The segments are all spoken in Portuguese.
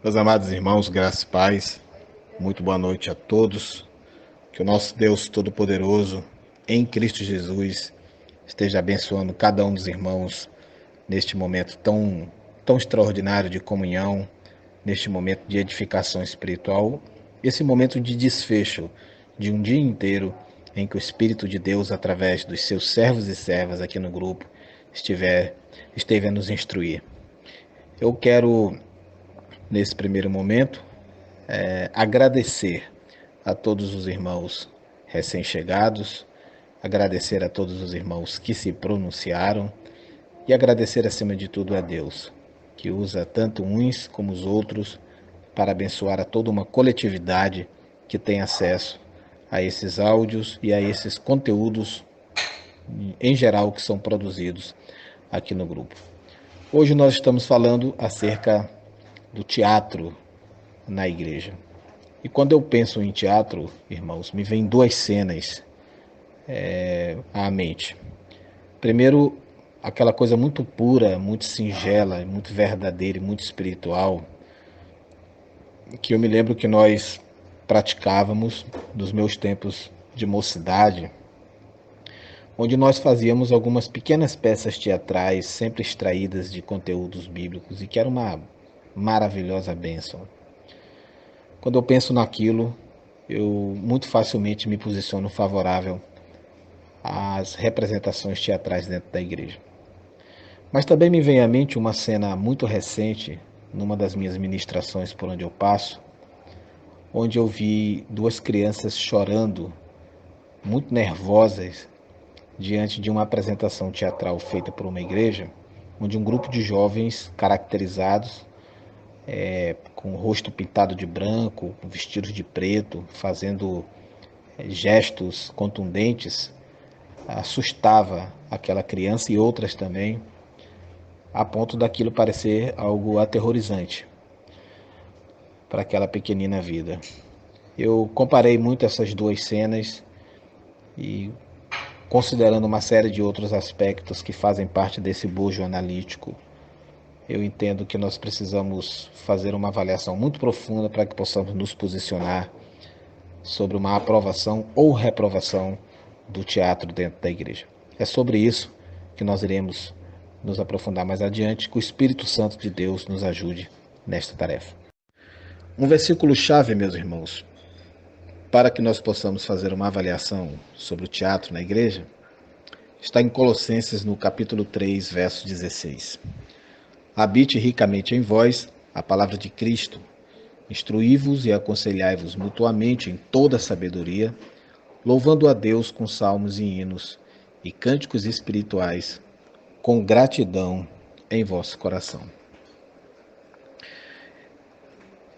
Meus amados irmãos, graça e paz, muito boa noite a todos. Que o nosso Deus Todo-Poderoso, em Cristo Jesus, esteja abençoando cada um dos irmãos neste momento tão extraordinário de comunhão, neste momento de edificação espiritual, esse momento de desfecho de um dia inteiro em que o Espírito de Deus, através dos seus servos e servas aqui no grupo, esteve a nos instruir. Eu quero, nesse primeiro momento, agradecer a todos os irmãos recém-chegados, agradecer a todos os irmãos que se pronunciaram e agradecer acima de tudo a Deus, que usa tanto uns como os outros para abençoar a toda uma coletividade que tem acesso a esses áudios e a esses conteúdos em geral que são produzidos aqui no grupo. Hoje nós estamos falando acerca do teatro na igreja. E quando eu penso em teatro, irmãos, me vêm duas cenas à mente. Primeiro, aquela coisa muito pura, muito singela, muito verdadeira e muito espiritual, que eu me lembro que nós praticávamos nos meus tempos de mocidade, onde nós fazíamos algumas pequenas peças teatrais, sempre extraídas de conteúdos bíblicos, e que era uma maravilhosa bênção. Quando eu penso naquilo, eu muito facilmente me posiciono favorável às representações teatrais dentro da igreja. Mas também me vem à mente uma cena muito recente, numa das minhas ministrações por onde eu passo, onde eu vi duas crianças chorando, muito nervosas, diante de uma apresentação teatral feita por uma igreja, onde um grupo de jovens caracterizados, com o rosto pintado de branco, vestidos de preto, fazendo gestos contundentes, assustava aquela criança e outras também, a ponto daquilo parecer algo aterrorizante para aquela pequenina vida. Eu comparei muito essas duas cenas e, considerando uma série de outros aspectos que fazem parte desse bojo analítico, eu entendo que nós precisamos fazer uma avaliação muito profunda para que possamos nos posicionar sobre uma aprovação ou reprovação do teatro dentro da igreja. É sobre isso que nós iremos nos aprofundar mais adiante, que o Espírito Santo de Deus nos ajude nesta tarefa. Um versículo-chave, meus irmãos, para que nós possamos fazer uma avaliação sobre o teatro na igreja, está em Colossenses, no capítulo 3, verso 16. Habite ricamente em vós a palavra de Cristo, instruí-vos e aconselhai-vos mutuamente em toda sabedoria, louvando a Deus com salmos e hinos e cânticos espirituais, com gratidão em vosso coração.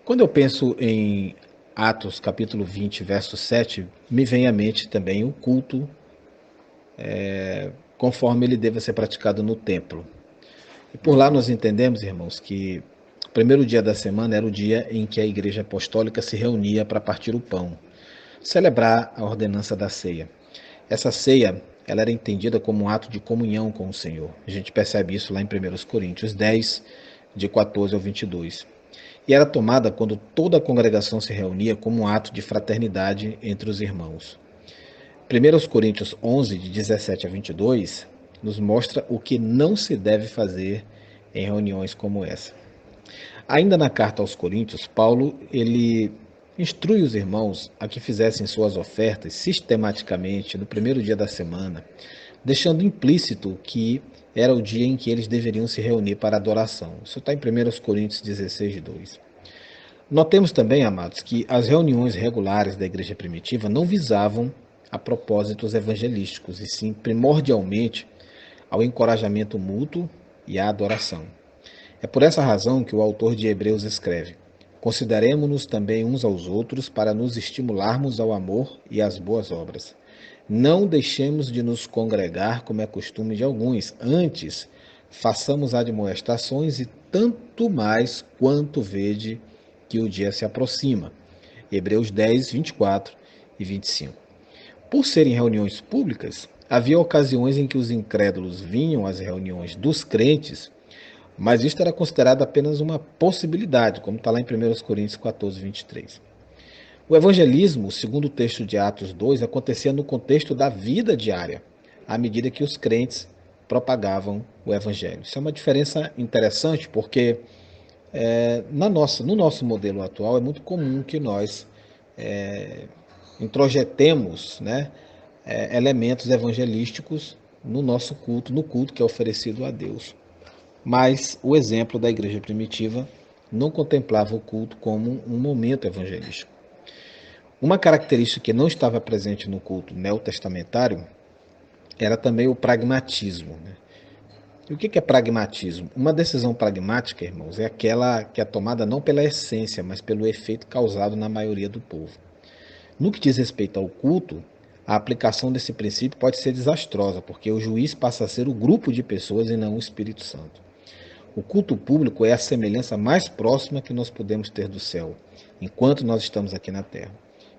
Quando eu penso em Atos capítulo 20, verso 7, me vem à mente também o culto conforme ele deva ser praticado no templo. E por lá nós entendemos, irmãos, que o primeiro dia da semana era o dia em que a Igreja Apostólica se reunia para partir o pão, celebrar a ordenança da ceia. Essa ceia, ela era entendida como um ato de comunhão com o Senhor. A gente percebe isso lá em 1 Coríntios 10, de 14 ao 22. E era tomada quando toda a congregação se reunia como um ato de fraternidade entre os irmãos. 1 Coríntios 11, de 17 a 22, nos mostra o que não se deve fazer em reuniões como essa. Ainda na carta aos Coríntios, Paulo ele instrui os irmãos a que fizessem suas ofertas sistematicamente no primeiro dia da semana, deixando implícito que era o dia em que eles deveriam se reunir para adoração. Isso está em 1 Coríntios 16, 2. Notemos também, amados, que as reuniões regulares da igreja primitiva não visavam a propósitos evangelísticos, e sim primordialmente ao encorajamento mútuo e à adoração. É por essa razão que o autor de Hebreus escreve: consideremo-nos também uns aos outros para nos estimularmos ao amor e às boas obras. Não deixemos de nos congregar, como é costume de alguns, antes façamos admoestações, e tanto mais quanto vede que o dia se aproxima. Hebreus 10, 24 e 25. Por serem reuniões públicas, havia ocasiões em que os incrédulos vinham às reuniões dos crentes Mas isto era considerado apenas uma possibilidade, como está lá em 1 Coríntios 14, 23. O evangelismo, segundo o texto de Atos 2, acontecia no contexto da vida diária, à medida que os crentes propagavam o evangelho. Isso é uma diferença interessante, porque no nosso modelo atual é muito comum que nós introjetemos, né, elementos evangelísticos no nosso culto, no culto que é oferecido a Deus. Mas o exemplo da igreja primitiva não contemplava o culto como um momento evangelístico. Uma característica que não estava presente no culto neotestamentário era também o pragmatismo, né? E o que é pragmatismo? Uma decisão pragmática, irmãos, é aquela que é tomada não pela essência, mas pelo efeito causado na maioria do povo. No que diz respeito ao culto, a aplicação desse princípio pode ser desastrosa, porque o juiz passa a ser o grupo de pessoas e não o Espírito Santo. O culto público é a semelhança mais próxima que nós podemos ter do céu, enquanto nós estamos aqui na terra.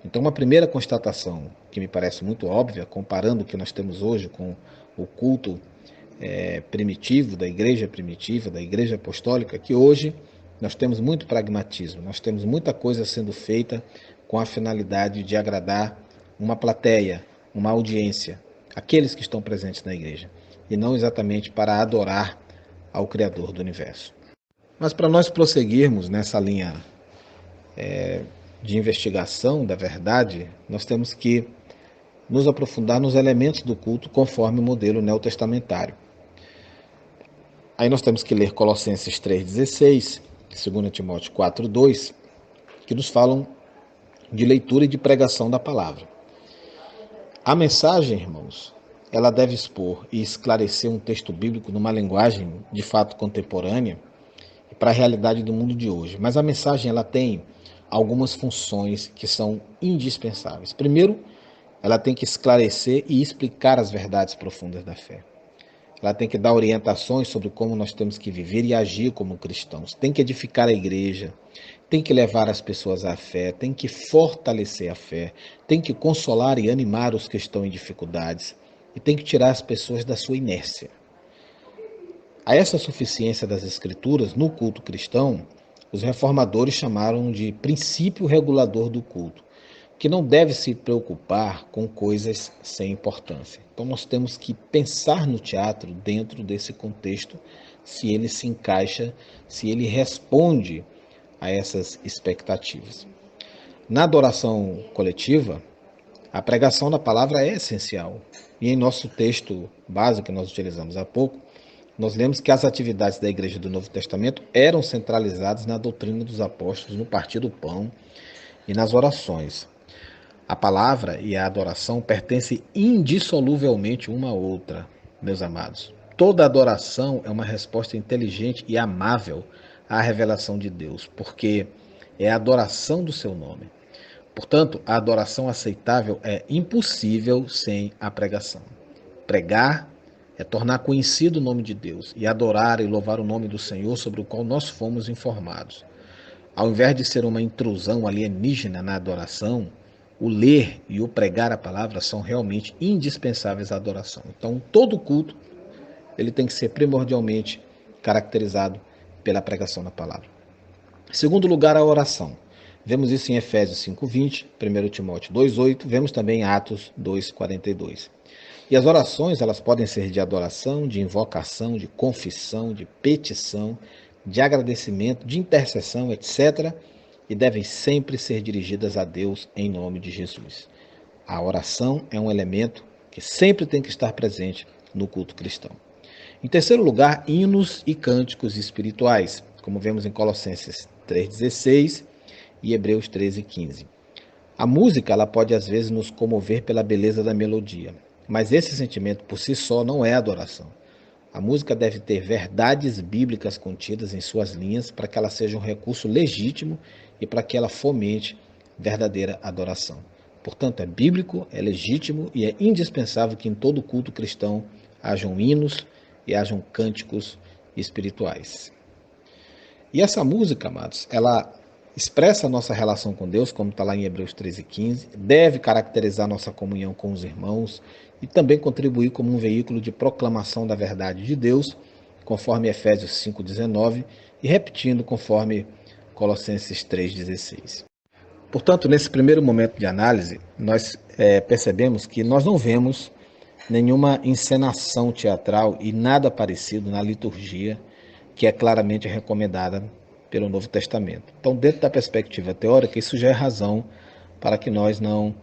Então, uma primeira constatação que me parece muito óbvia, comparando o que nós temos hoje com o culto primitivo, da igreja apostólica, que hoje nós temos muito pragmatismo, nós temos muita coisa sendo feita com a finalidade de agradar uma plateia, uma audiência, aqueles que estão presentes na igreja, e não exatamente para adorar ao Criador do universo. Mas para nós prosseguirmos nessa linha de investigação da verdade, nós temos que nos aprofundar nos elementos do culto conforme o modelo neotestamentário. Aí nós temos que ler Colossenses 3,16, 2 Timóteo 4,2, que nos falam de leitura e de pregação da palavra. A mensagem, irmãos, ela deve expor e esclarecer um texto bíblico numa linguagem de fato contemporânea para a realidade do mundo de hoje. Mas a mensagem ela tem algumas funções que são indispensáveis. Primeiro, ela tem que esclarecer e explicar as verdades profundas da fé. Ela tem que dar orientações sobre como nós temos que viver e agir como cristãos. Tem que edificar a igreja, tem que levar as pessoas à fé, tem que fortalecer a fé, tem que consolar e animar os que estão em dificuldades e tem que tirar as pessoas da sua inércia. A essa suficiência das Escrituras, no culto cristão, os reformadores chamaram de princípio regulador do culto, que não deve se preocupar com coisas sem importância. Então nós temos que pensar no teatro dentro desse contexto, se ele se encaixa, se ele responde a essas expectativas. Na adoração coletiva, a pregação da palavra é essencial. E em nosso texto básico que nós utilizamos há pouco, nós lemos que as atividades da Igreja do Novo Testamento eram centralizadas na doutrina dos apóstolos, no partir do pão e nas orações. A palavra e a adoração pertencem indissoluvelmente uma à outra, meus amados. Toda adoração é uma resposta inteligente e amável à revelação de Deus, porque é a adoração do seu nome. Portanto, a adoração aceitável é impossível sem a pregação. Pregar é tornar conhecido o nome de Deus e adorar e louvar o nome do Senhor sobre o qual nós fomos informados. Ao invés de ser uma intrusão alienígena na adoração, o ler e o pregar a palavra são realmente indispensáveis à adoração. Então, todo culto ele tem que ser primordialmente caracterizado pela pregação da palavra. Em segundo lugar, a oração. Vemos isso em Efésios 5:20, 1 Timóteo 2:8, vemos também em Atos 2:42. E as orações, elas podem ser de adoração, de invocação, de confissão, de petição, de agradecimento, de intercessão, etc., e devem sempre ser dirigidas a Deus em nome de Jesus. A oração é um elemento que sempre tem que estar presente no culto cristão. Em terceiro lugar, hinos e cânticos espirituais, como vemos em Colossenses 3,16 e Hebreus 13,15. A música ela pode às vezes nos comover pela beleza da melodia, mas esse sentimento por si só não é adoração. A música deve ter verdades bíblicas contidas em suas linhas para que ela seja um recurso legítimo e para que ela fomente verdadeira adoração. Portanto, é bíblico, é legítimo e é indispensável que em todo culto cristão hajam hinos e hajam cânticos espirituais. E essa música, amados, ela expressa a nossa relação com Deus, como está lá em Hebreus 13,15, deve caracterizar nossa comunhão com os irmãos e também contribuir como um veículo de proclamação da verdade de Deus, conforme Efésios 5,19, e repetindo conforme Colossenses 3,16. Portanto, nesse primeiro momento de análise, nós percebemos que nós não vemos nenhuma encenação teatral e nada parecido na liturgia que é claramente recomendada pelo Novo Testamento. Então, dentro da perspectiva teórica, isso já é razão para que nós não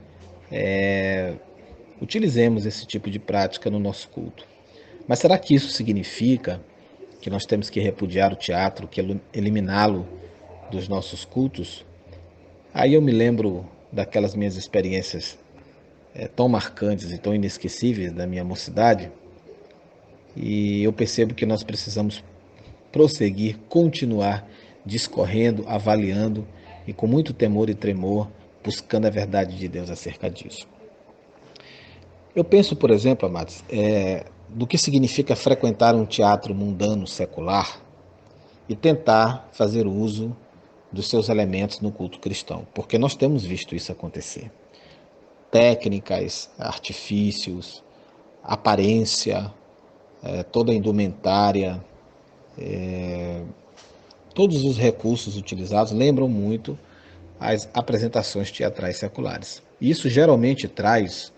utilizemos esse tipo de prática no nosso culto. Mas será que isso significa que nós temos que repudiar o teatro, que eliminá-lo dos nossos cultos? Aí eu me lembro daquelas minhas experiências tão marcantes e tão inesquecíveis da minha mocidade, e eu percebo que nós precisamos prosseguir, continuar discorrendo, avaliando e com muito temor e tremor, buscando a verdade de Deus acerca disso. Eu penso, por exemplo, amados, do que significa frequentar um teatro mundano secular e tentar fazer uso dos seus elementos no culto cristão, porque nós temos visto isso acontecer. Técnicas, artifícios, aparência, toda a indumentária, todos os recursos utilizados lembram muito as apresentações teatrais seculares. Isso geralmente traz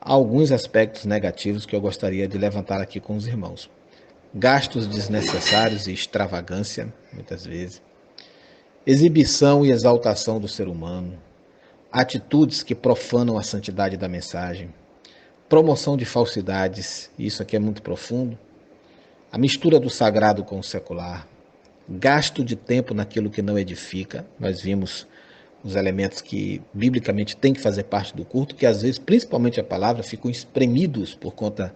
alguns aspectos negativos que eu gostaria de levantar aqui com os irmãos. Gastos desnecessários e extravagância, muitas vezes. Exibição e exaltação do ser humano. Atitudes que profanam a santidade da mensagem. Promoção de falsidades, isso aqui é muito profundo. A mistura do sagrado com o secular. Gasto de tempo naquilo que não edifica. Nós vimos os elementos que biblicamente têm que fazer parte do culto, que às vezes, principalmente a palavra, ficam espremidos por conta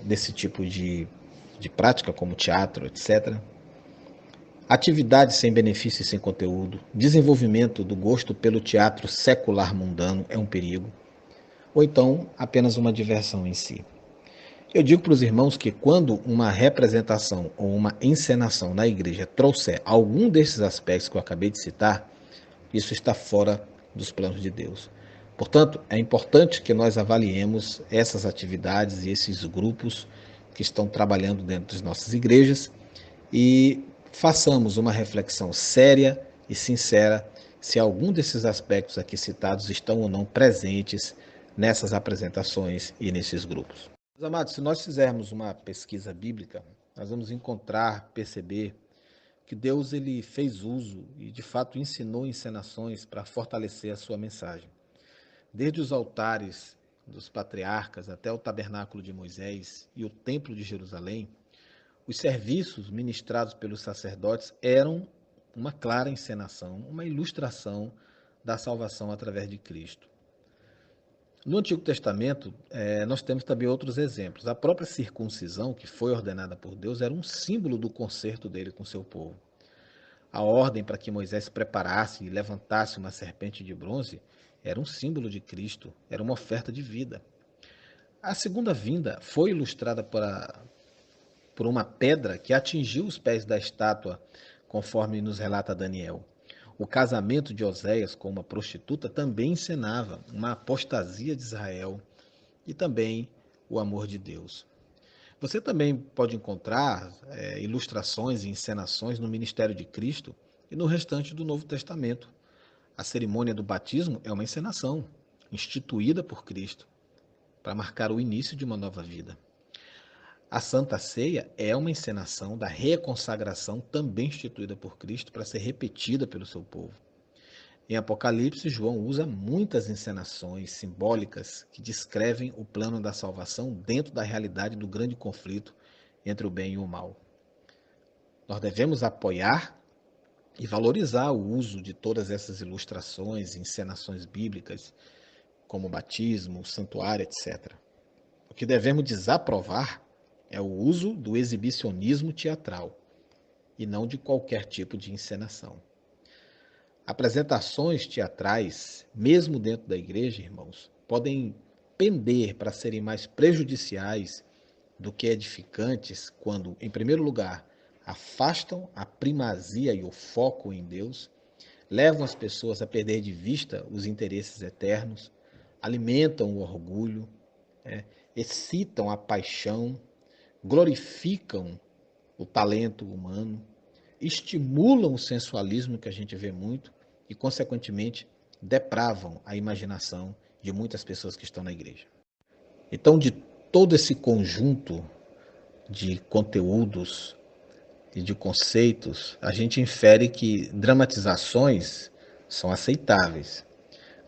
desse tipo de prática, como teatro, etc. Atividades sem benefício e sem conteúdo. Desenvolvimento do gosto pelo teatro secular mundano é um perigo. Ou então, apenas uma diversão em si. Eu digo para os irmãos que quando uma representação ou uma encenação na igreja trouxer algum desses aspectos que eu acabei de citar, isso está fora dos planos de Deus. Portanto, é importante que nós avaliemos essas atividades e esses grupos que estão trabalhando dentro das nossas igrejas e façamos uma reflexão séria e sincera se algum desses aspectos aqui citados estão ou não presentes nessas apresentações e nesses grupos. Meus amados, se nós fizermos uma pesquisa bíblica, nós vamos encontrar, perceber que Deus ele fez uso e de fato ensinou encenações para fortalecer a sua mensagem. Desde os altares dos patriarcas até o tabernáculo de Moisés e o templo de Jerusalém, os serviços ministrados pelos sacerdotes eram uma clara encenação, uma ilustração da salvação através de Cristo. No Antigo Testamento, nós temos também outros exemplos. A própria circuncisão, que foi ordenada por Deus, era um símbolo do concerto dele com seu povo. A ordem para que Moisés preparasse e levantasse uma serpente de bronze era um símbolo de Cristo, era uma oferta de vida. A segunda vinda foi ilustrada por uma pedra que atingiu os pés da estátua, conforme nos relata Daniel. O casamento de Oséias com uma prostituta também encenava uma apostasia de Israel e também o amor de Deus. Você também pode encontrar ilustrações e encenações no ministério de Cristo e no restante do Novo Testamento. A cerimônia do batismo é uma encenação instituída por Cristo para marcar o início de uma nova vida. A Santa Ceia é uma encenação da reconsagração também instituída por Cristo para ser repetida pelo seu povo. Em Apocalipse, João usa muitas encenações simbólicas que descrevem o plano da salvação dentro da realidade do grande conflito entre o bem e o mal. Nós devemos apoiar e valorizar o uso de todas essas ilustrações e encenações bíblicas, como o batismo, o santuário, etc. O que devemos desaprovar é o uso do exibicionismo teatral e não de qualquer tipo de encenação. Apresentações teatrais, mesmo dentro da igreja, irmãos, podem pender para serem mais prejudiciais do que edificantes quando, em primeiro lugar, afastam a primazia e o foco em Deus, levam as pessoas a perder de vista os interesses eternos, alimentam o orgulho, excitam a paixão, glorificam o talento humano, estimulam o sensualismo que a gente vê muito e, consequentemente, depravam a imaginação de muitas pessoas que estão na igreja. Então, de todo esse conjunto de conteúdos e de conceitos, a gente infere que dramatizações são aceitáveis,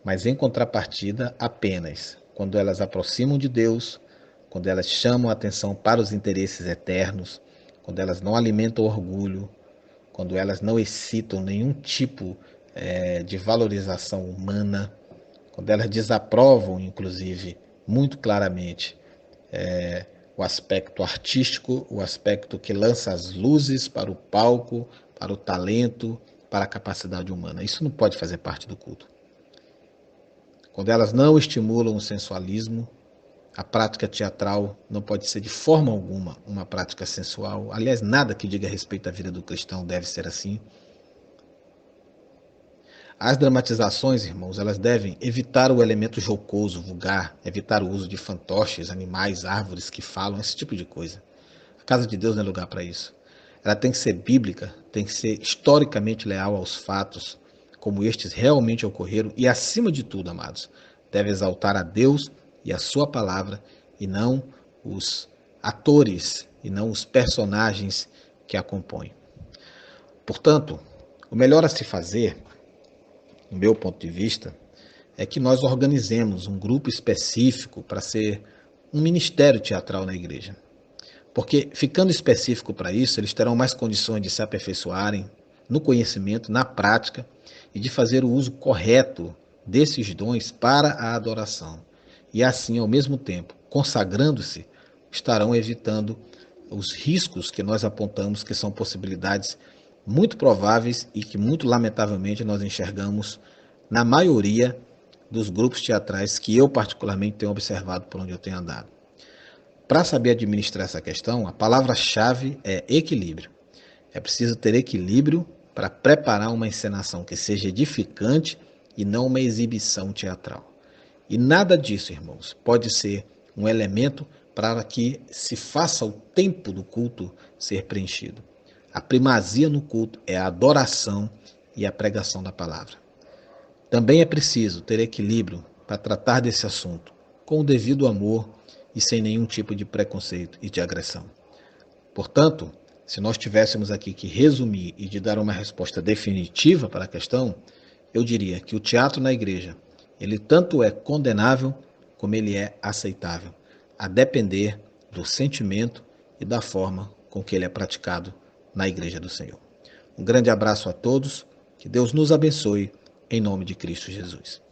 mas em contrapartida apenas quando elas aproximam de Deus, quando elas chamam a atenção para os interesses eternos, quando elas não alimentam orgulho, quando elas não excitam nenhum tipo de valorização humana, quando elas desaprovam, inclusive, muito claramente o aspecto artístico, o aspecto que lança as luzes para o palco, para o talento, para a capacidade humana. Isso não pode fazer parte do culto. Quando elas não estimulam o sensualismo, a prática teatral não pode ser de forma alguma uma prática sensual. Aliás, nada que diga respeito à vida do cristão deve ser assim. As dramatizações, irmãos, elas devem evitar o elemento jocoso, vulgar, evitar o uso de fantoches, animais, árvores que falam, esse tipo de coisa. A casa de Deus não é lugar para isso. Ela tem que ser bíblica, tem que ser historicamente leal aos fatos, como estes realmente ocorreram, e acima de tudo, amados, deve exaltar a Deus e a sua palavra, e não os atores, e não os personagens que a compõem. Portanto, o melhor a se fazer, do meu ponto de vista, é que nós organizemos um grupo específico para ser um ministério teatral na igreja. Porque, ficando específico para isso, eles terão mais condições de se aperfeiçoarem no conhecimento, na prática e de fazer o uso correto desses dons para a adoração. E assim, ao mesmo tempo, consagrando-se, estarão evitando os riscos que nós apontamos, que são possibilidades muito prováveis e que, muito lamentavelmente, nós enxergamos na maioria dos grupos teatrais que eu, particularmente, tenho observado por onde eu tenho andado. Para saber administrar essa questão, a palavra-chave é equilíbrio. É preciso ter equilíbrio para preparar uma encenação que seja edificante e não uma exibição teatral. E nada disso, irmãos, pode ser um elemento para que se faça o tempo do culto ser preenchido. A primazia no culto é a adoração e a pregação da palavra. Também é preciso ter equilíbrio para tratar desse assunto, com o devido amor e sem nenhum tipo de preconceito e de agressão. Portanto, se nós tivéssemos aqui que resumir e de dar uma resposta definitiva para a questão, eu diria que o teatro na igreja, ele tanto é condenável como ele é aceitável, a depender do sentimento e da forma com que ele é praticado na igreja do Senhor. Um grande abraço a todos, que Deus nos abençoe, em nome de Cristo Jesus.